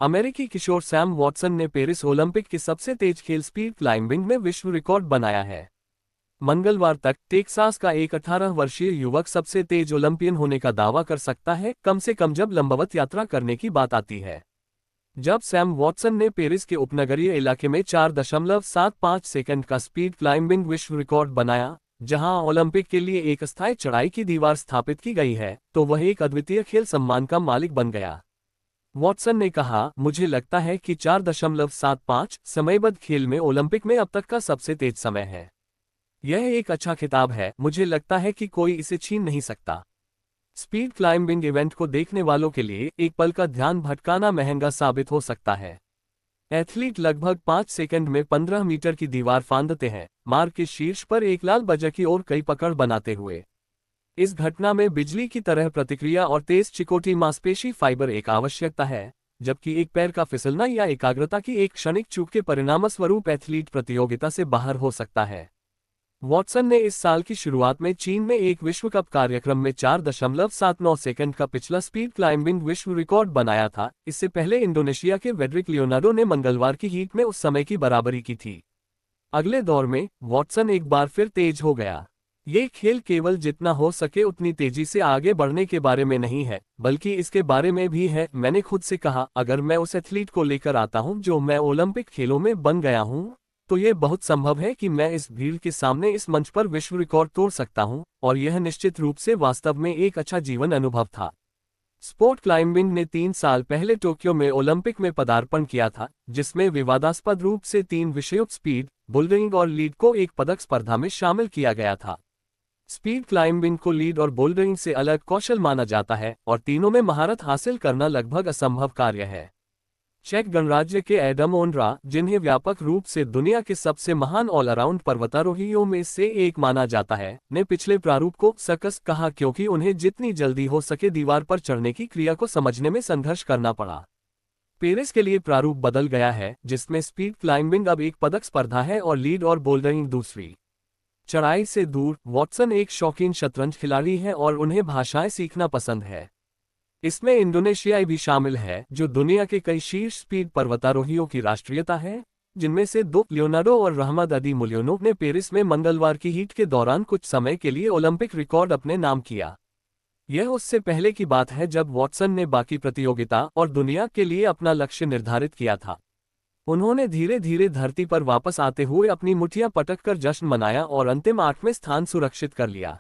अमेरिकी किशोर Sam Watson ने Paris Olympic की सबसे तेज खेल स्पीड क्लाइंबिंग में विश्व रिकॉर्ड बनाया है। मंगलवार तक टेक्सास का एक 18 वर्षीय युवक सबसे तेज ओलंपियन होने का दावा कर सकता है, कम से कम जब लंबवत यात्रा करने की बात आती है। जब सैम वॉटसन ने पेरिस के उपनगरीय इलाके में 4.75 सेकंड का स्पीड क्लाइंबिंग विश्व रिकॉर्ड बनाया, जहां ओलंपिक के लिए एक अस्थायी चढ़ाई की दीवार स्थापित की गई है, तो वह एक अद्वितीय खेल सम्मान का मालिक बन गया। वॉटसन ने कहा, मुझे लगता है कि 4.75 समयबद्ध खेल में ओलंपिक में अब तक का सबसे तेज समय है। यह एक अच्छा खिताब है, मुझे लगता है कि कोई इसे छीन नहीं सकता। स्पीड क्लाइंबिंग इवेंट को देखने वालों के लिए एक पल का ध्यान भटकाना महंगा साबित हो सकता है। एथलीट लगभग 5 सेकंड में 15 मीटर की दीवार फांदते हैं, मार्ग के शीर्ष पर एक लाल बजा की ओर कई पकड़ बनाते हुए। इस घटना में बिजली की तरह प्रतिक्रिया और तेज चिकोटी मांसपेशी फाइबर एक आवश्यकता है, जबकि एक पैर का फिसलना या एकाग्रता की एक क्षणिक चूक के परिणामस्वरूप एथलीट प्रतियोगिता से बाहर हो सकता है। वॉटसन ने इस साल की शुरुआत में चीन में एक विश्व कप कार्यक्रम में 4.79 सेकंड का पिछला स्पीड क्लाइंबिंग विश्व रिकॉर्ड बनाया था। इससे पहले इंडोनेशिया के वेड्रिक लियोनार्डो ने मंगलवार की हीट में उस समय की बराबरी की थी। अगले दौर में वॉटसन एक बार फिर तेज हो गया। ये खेल केवल जितना हो सके उतनी तेजी से आगे बढ़ने के बारे में नहीं है, बल्कि इसके बारे में भी है। मैंने खुद से कहा, अगर मैं उस एथलीट को लेकर आता हूं जो मैं ओलंपिक खेलों में बन गया हूं, तो ये बहुत संभव है कि मैं इस भीड़ के सामने इस मंच पर विश्व रिकॉर्ड तोड़ सकता हूं, और यह निश्चित रूप से वास्तव में एक अच्छा जीवन अनुभव था। स्पोर्ट क्लाइंबिंग ने 3 साल पहले टोक्यो में ओलंपिक में पदार्पण किया था, जिसमें विवादास्पद रूप से 3 विषयों स्पीड, बोल्डरिंग और लीड को एक पदक स्पर्धा में शामिल किया गया था। स्पीड क्लाइंबिंग को लीड और बोल्डरिंग से अलग कौशल माना जाता है, और तीनों में महारत हासिल करना लगभग असंभव कार्य है। चेक गणराज्य के एडम ओनरा, जिन्हें व्यापक रूप से दुनिया के सबसे महान ऑलराउंड पर्वतारोहियों में से एक माना जाता है, ने पिछले प्रारूप को सकस कहा, क्योंकि उन्हें जितनी जल्दी हो सके दीवार पर चढ़ने की क्रिया को समझने में संघर्ष करना पड़ा। पेरिस के लिए प्रारूप बदल गया है, जिसमें स्पीड क्लाइंबिंग अब एक पदक स्पर्धा है और लीड और बोल्डरिंग दूसरी। चढ़ाई से दूर, वॉटसन एक शौकीन शतरंज खिलाड़ी है और उन्हें भाषाएं सीखना पसंद है। इसमें इंडोनेशियाई भी शामिल है, जो दुनिया के कई शीर्ष स्पीड पर्वतारोहियों की राष्ट्रीयता है, जिनमें से 2 लियोनार्डो और रहमद अदी मुलियोनो ने पेरिस में मंगलवार की हीट के दौरान कुछ समय के लिए ओलंपिक रिकॉर्ड अपने नाम किया। यह उससे पहले की बात है जब वॉटसन ने बाकी प्रतियोगिता और दुनिया के लिए अपना लक्ष्य निर्धारित किया था। उन्होंने धीरे धीरे धरती पर वापस आते हुए अपनी मुठियां पटक कर जश्न मनाया और अंतिम 8वें स्थान सुरक्षित कर लिया।